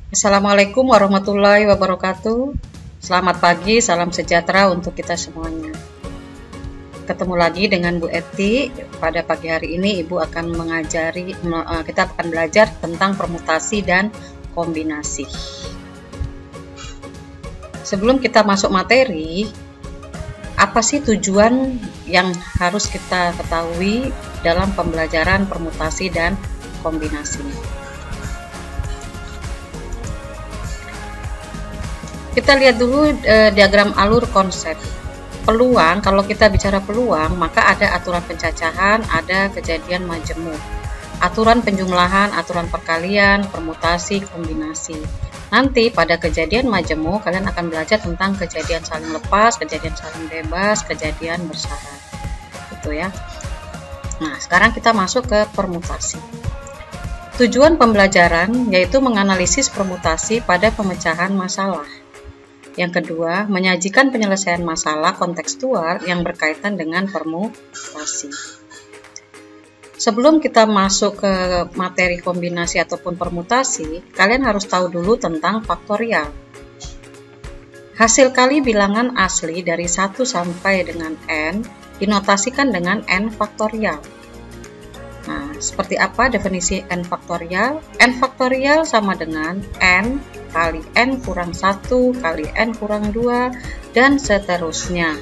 Assalamualaikum warahmatullahi wabarakatuh. Selamat pagi, salam sejahtera untuk kita semuanya. Ketemu lagi dengan Bu Eti. Pada pagi hari ini Ibu akan kita akan belajar tentang permutasi dan kombinasi. Sebelum kita masuk materi, apa sih tujuan yang harus kita ketahui dalam pembelajaran permutasi dan kombinasi? Kita lihat dulu diagram alur konsep. Peluang, kalau kita bicara peluang, maka ada aturan pencacahan, ada kejadian majemuk. Aturan penjumlahan, aturan perkalian, permutasi, kombinasi. Nanti pada kejadian majemuk, kalian akan belajar tentang kejadian saling lepas, kejadian saling bebas, kejadian bersyarat. Gitu ya. Nah, sekarang kita masuk ke permutasi. Tujuan pembelajaran yaitu menganalisis permutasi pada pemecahan masalah. Yang kedua, menyajikan penyelesaian masalah kontekstual yang berkaitan dengan permutasi. Sebelum kita masuk ke materi kombinasi ataupun permutasi, kalian harus tahu dulu tentang faktorial. Hasil kali bilangan asli dari 1 sampai dengan n dinotasikan dengan n faktorial. Nah, seperti apa definisi n faktorial? N faktorial sama dengan n kali n kurang 1 kali n kurang 2 dan seterusnya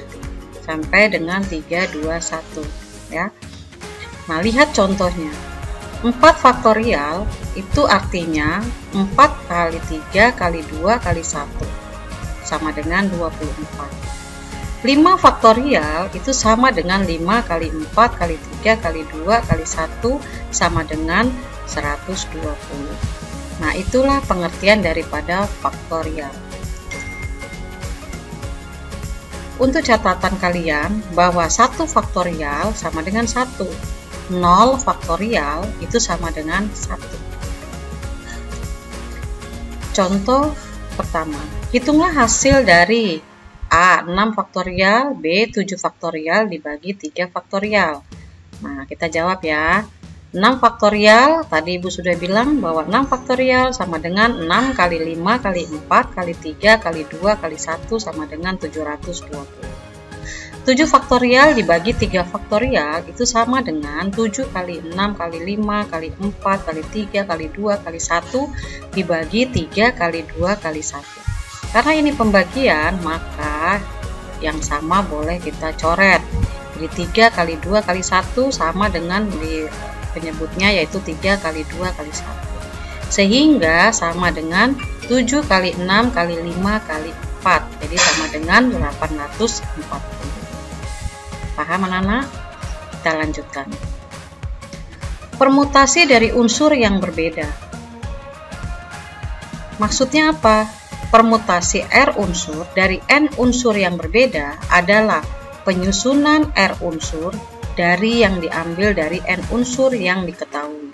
sampai dengan 3, 2, 1 ya. Nah, lihat contohnya. 4 faktorial itu artinya 4 kali 3 kali 2 kali 1 sama dengan 24. 5 faktorial itu sama dengan 5 kali 4 kali 3 kali 2 kali 1 sama dengan 120. Nah, itulah pengertian daripada faktorial. Untuk catatan kalian bahwa 1 faktorial sama dengan 1. 0 faktorial itu sama dengan 1. Contoh pertama, hitunglah hasil dari A 6 faktorial, B 7 faktorial dibagi 3 faktorial. Nah, kita jawab ya. 6 faktorial, tadi Ibu sudah bilang bahwa 6 faktorial sama dengan 6 kali 5 kali 4 kali 3 kali 2 kali 1 sama dengan 720. 7 faktorial dibagi 3 faktorial itu sama dengan 7 kali 6 kali 5 kali 4 kali 3 kali 2 kali 1 dibagi 3 kali 2 kali 1. Karena ini pembagian, maka yang sama boleh kita coret. Jadi 3 kali 2 kali 1 sama dengan di penyebutnya yaitu 3 kali 2 kali 1. Sehingga sama dengan 7 kali 6 kali 5 kali 4. Jadi sama dengan 840. Paham anak-anak? Kita lanjutkan. Permutasi dari unsur yang berbeda. Maksudnya apa? Permutasi R unsur dari N unsur yang berbeda adalah penyusunan R unsur dari yang diambil dari N unsur yang diketahui.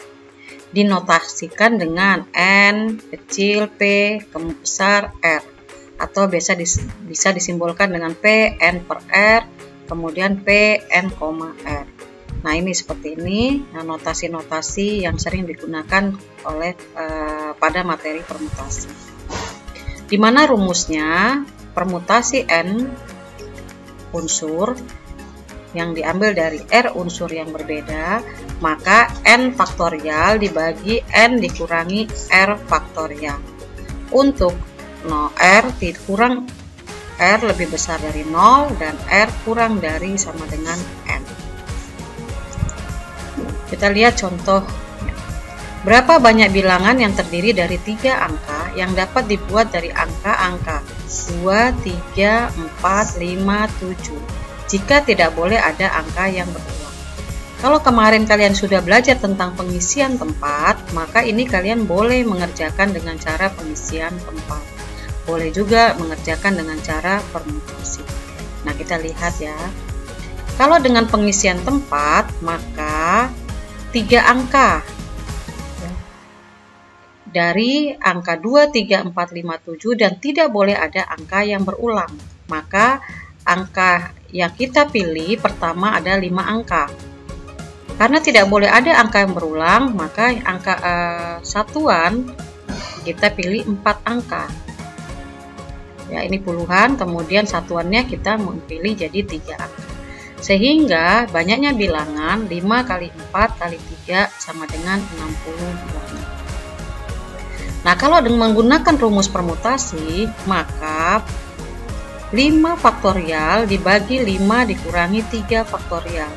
Dinotasikan dengan N kecil P besar R, atau bisa disimbolkan dengan P N per R, kemudian P N, R. Nah, ini seperti ini, notasi-notasi yang sering digunakan oleh pada materi permutasi. Di mana rumusnya permutasi N unsur yang diambil dari R unsur yang berbeda, maka N faktorial dibagi N dikurangi R faktorial. Untuk R dikurang R lebih besar dari 0 dan R kurang dari sama dengan N. Kita lihat contoh. Berapa banyak bilangan yang terdiri dari 3 angka yang dapat dibuat dari angka-angka 2, 3, 4, 5, 7 jika tidak boleh ada angka yang berulang. Kalau kemarin kalian sudah belajar tentang pengisian tempat, maka ini kalian boleh mengerjakan dengan cara pengisian tempat. Boleh juga mengerjakan dengan cara permutasi. Nah, kita lihat ya. Kalau dengan pengisian tempat, maka 3 angka. Dari angka 2, 3, 4, 5, 7 dan tidak boleh ada angka yang berulang. Maka angka yang kita pilih pertama ada 5 angka. Karena tidak boleh ada angka yang berulang, maka angka satuan kita pilih 4 angka. Ya, ini puluhan, kemudian satuannya kita memilih jadi 3 angka. Sehingga banyaknya bilangan 5 kali 4 kali 3 sama dengan 60 bilangan. Nah, kalau menggunakan rumus permutasi, maka 5 faktorial dibagi 5 dikurangi 3 faktorial.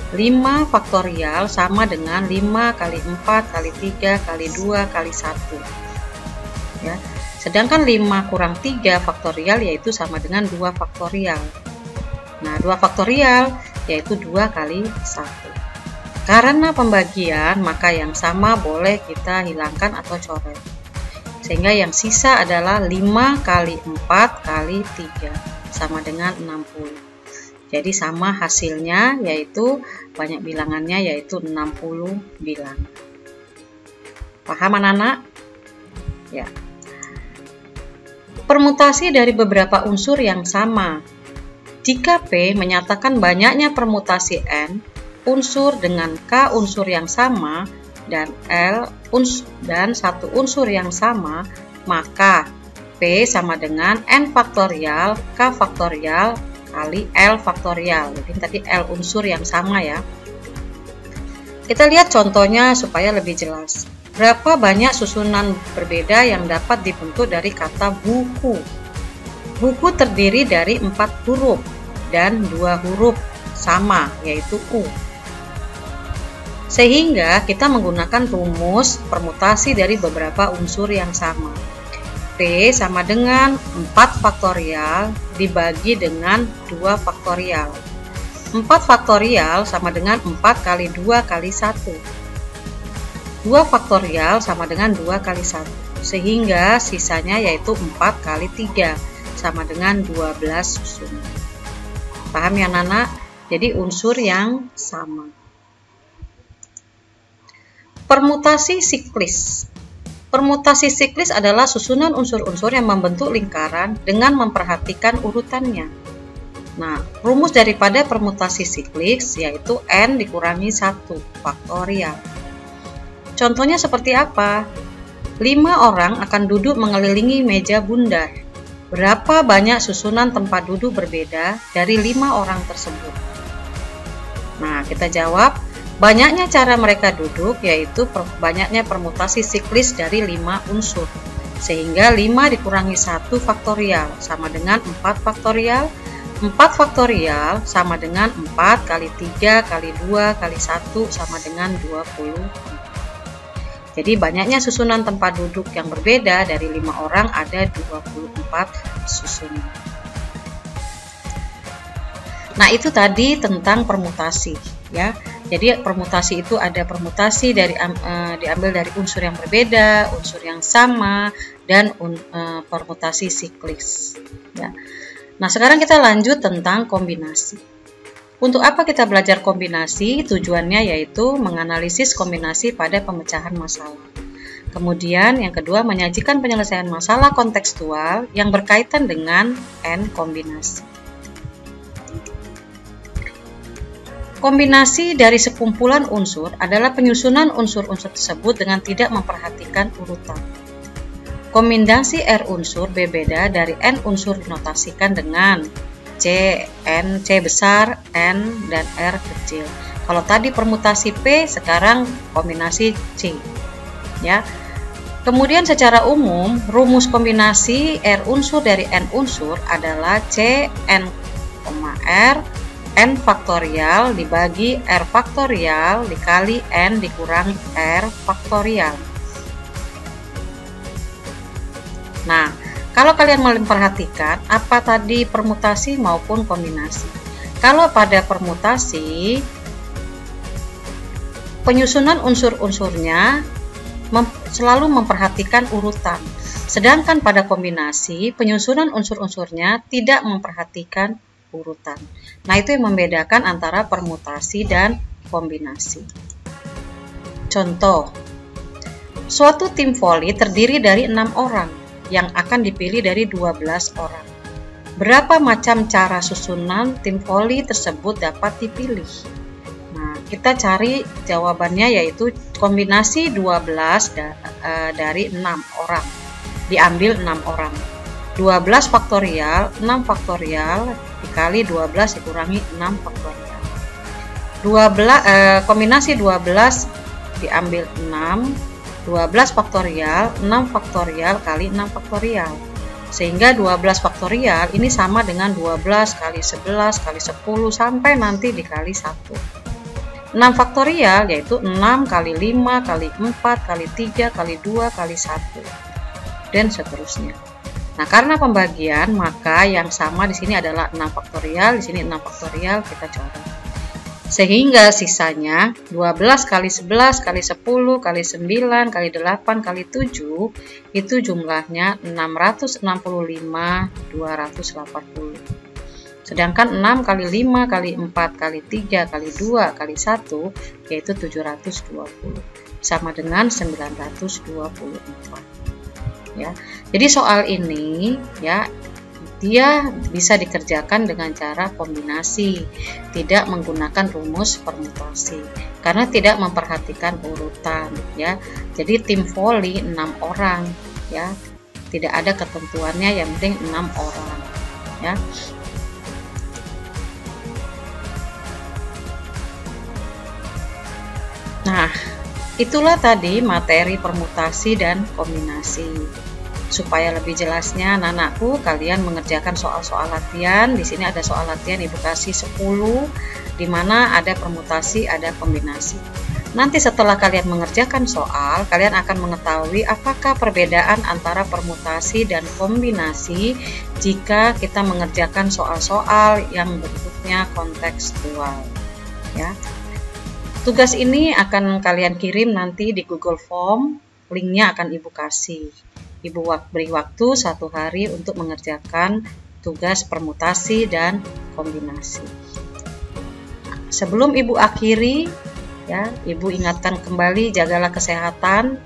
5 faktorial sama dengan 5 kali 4 kali 3 kali 2 kali 1. Ya. Sedangkan 5 kurang 3 faktorial yaitu sama dengan 2 faktorial. Nah, 2 faktorial yaitu 2 kali 1. Karena pembagian, maka yang sama boleh kita hilangkan atau coret. Sehingga yang sisa adalah 5 kali 4 kali 3 sama dengan 60. Jadi sama hasilnya, yaitu banyak bilangannya yaitu 60 bilangan. Paham anak-anak? Ya. Permutasi dari beberapa unsur yang sama. Jika P menyatakan banyaknya permutasi N unsur dengan K unsur yang sama dan L dan satu unsur yang sama, maka P sama dengan N faktorial K faktorial kali L faktorial. Jadi tadi L unsur yang sama ya. Kita lihat contohnya supaya lebih jelas. Berapa banyak susunan berbeda yang dapat dibentuk dari kata buku? Buku terdiri dari 4 huruf dan 2 huruf sama, yaitu U. Sehingga kita menggunakan rumus permutasi dari beberapa unsur yang sama. P sama dengan 4 faktorial dibagi dengan 2 faktorial. 4 faktorial sama dengan 4 kali 2 kali 1. 2 faktorial sama dengan 2 kali 1. Sehingga sisanya yaitu 4 kali 3 sama dengan 12 susunan. Paham ya Nana? Jadi unsur yang sama. Permutasi siklis. Permutasi siklis adalah susunan unsur-unsur yang membentuk lingkaran dengan memperhatikan urutannya. Nah, rumus daripada permutasi siklis yaitu N dikurangi 1 faktorial. Contohnya seperti apa? 5 orang akan duduk mengelilingi meja bundar. Berapa banyak susunan tempat duduk berbeda dari 5 orang tersebut? Nah, kita jawab. Banyaknya cara mereka duduk yaitu banyaknya permutasi siklis dari 5 unsur. Sehingga 5 dikurangi 1 faktorial sama dengan 4 faktorial. 4 faktorial sama dengan 4 kali 3 kali 2 kali 1 sama dengan 20. Jadi banyaknya susunan tempat duduk yang berbeda dari 5 orang ada 24 susunan. Nah, itu tadi tentang permutasi ya. Jadi permutasi itu ada permutasi diambil dari unsur yang berbeda, unsur yang sama, dan permutasi siklis. Ya. Nah, sekarang kita lanjut tentang kombinasi. Untuk apa kita belajar kombinasi? Tujuannya yaitu menganalisis kombinasi pada pemecahan masalah. Kemudian yang kedua, menyajikan penyelesaian masalah kontekstual yang berkaitan dengan N kombinasi. Kombinasi dari sekumpulan unsur adalah penyusunan unsur-unsur tersebut dengan tidak memperhatikan urutan. Kombinasi R unsur berbeda dari N unsur dinotasikan dengan C, N, C besar, N, dan R kecil. Kalau tadi permutasi P, sekarang kombinasi C. Ya. Kemudian secara umum, rumus kombinasi R unsur dari N unsur adalah C, N, R, N faktorial dibagi R faktorial dikali N dikurangi R faktorial. Nah, kalau kalian memperhatikan apa tadi permutasi maupun kombinasi. Kalau pada permutasi, penyusunan unsur-unsurnya selalu memperhatikan urutan. Sedangkan pada kombinasi, penyusunan unsur-unsurnya tidak memperhatikan urutan. Nah, itu yang membedakan antara permutasi dan kombinasi. Contoh, suatu tim voli terdiri dari 6 orang yang akan dipilih dari 12 orang. Berapa macam cara susunan tim voli tersebut dapat dipilih? Nah, kita cari jawabannya, yaitu kombinasi 12 dari 6 orang. Diambil 6 orang. 12 faktorial, 6 faktorial dikali 12 dikurangi 6 faktorial. 12 kombinasi 12 diambil 6, 12 faktorial, 6 faktorial kali 6 faktorial. Sehingga 12 faktorial ini sama dengan 12 kali 11 kali 10 sampai nanti dikali 1. 6 faktorial yaitu 6 kali 5 kali 4 kali 3 kali 2 kali 1 dan seterusnya. Nah, karena pembagian maka yang sama di sini adalah 6 faktorial, di sini 6 faktorial kita coret. Sehingga sisanya 12 kali 11 kali 10 kali 9 kali 8 kali 7 itu jumlahnya 665.280. Sedangkan 6 kali 5 kali 4 kali 3 kali 2 kali 1 yaitu 720 sama dengan 924 ya. Jadi soal ini ya, dia bisa dikerjakan dengan cara kombinasi, tidak menggunakan rumus permutasi karena tidak memperhatikan urutan ya. Jadi tim voli 6 orang ya, tidak ada ketentuannya, yang penting 6 orang ya. Nah, itulah tadi materi permutasi dan kombinasi. Supaya lebih jelasnya, anak-anakku, kalian mengerjakan soal-soal latihan. Di sini ada soal latihan Ibu kasih 10, di mana ada permutasi, ada kombinasi. Nanti setelah kalian mengerjakan soal, kalian akan mengetahui apakah perbedaan antara permutasi dan kombinasi jika kita mengerjakan soal-soal yang bentuknya kontekstual. Ya. Tugas ini akan kalian kirim nanti di Google Form, linknya akan Ibu kasih. Ibu beri waktu 1 hari untuk mengerjakan tugas permutasi dan kombinasi. Sebelum Ibu akhiri, ya, Ibu ingatkan kembali, jagalah kesehatan,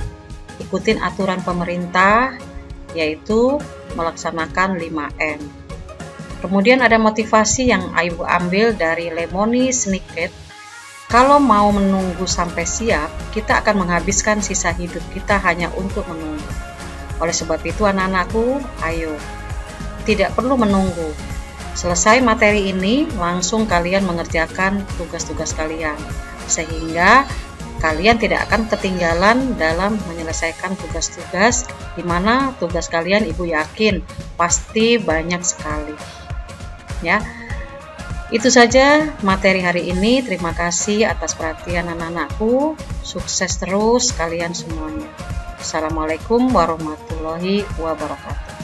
ikutin aturan pemerintah, yaitu melaksanakan 5M. Kemudian ada motivasi yang Ibu ambil dari Lemony Snicket. Kalau mau menunggu sampai siap, kita akan menghabiskan sisa hidup kita hanya untuk menunggu. Oleh sebab itu anak-anakku, ayo, tidak perlu menunggu. Selesai materi ini, langsung kalian mengerjakan tugas-tugas kalian. Sehingga kalian tidak akan ketinggalan dalam menyelesaikan tugas-tugas, di mana tugas kalian Ibu yakin pasti banyak sekali. Ya. Itu saja materi hari ini. Terima kasih atas perhatian anak-anakku. Sukses terus kalian semuanya. Assalamualaikum warahmatullahi wabarakatuh.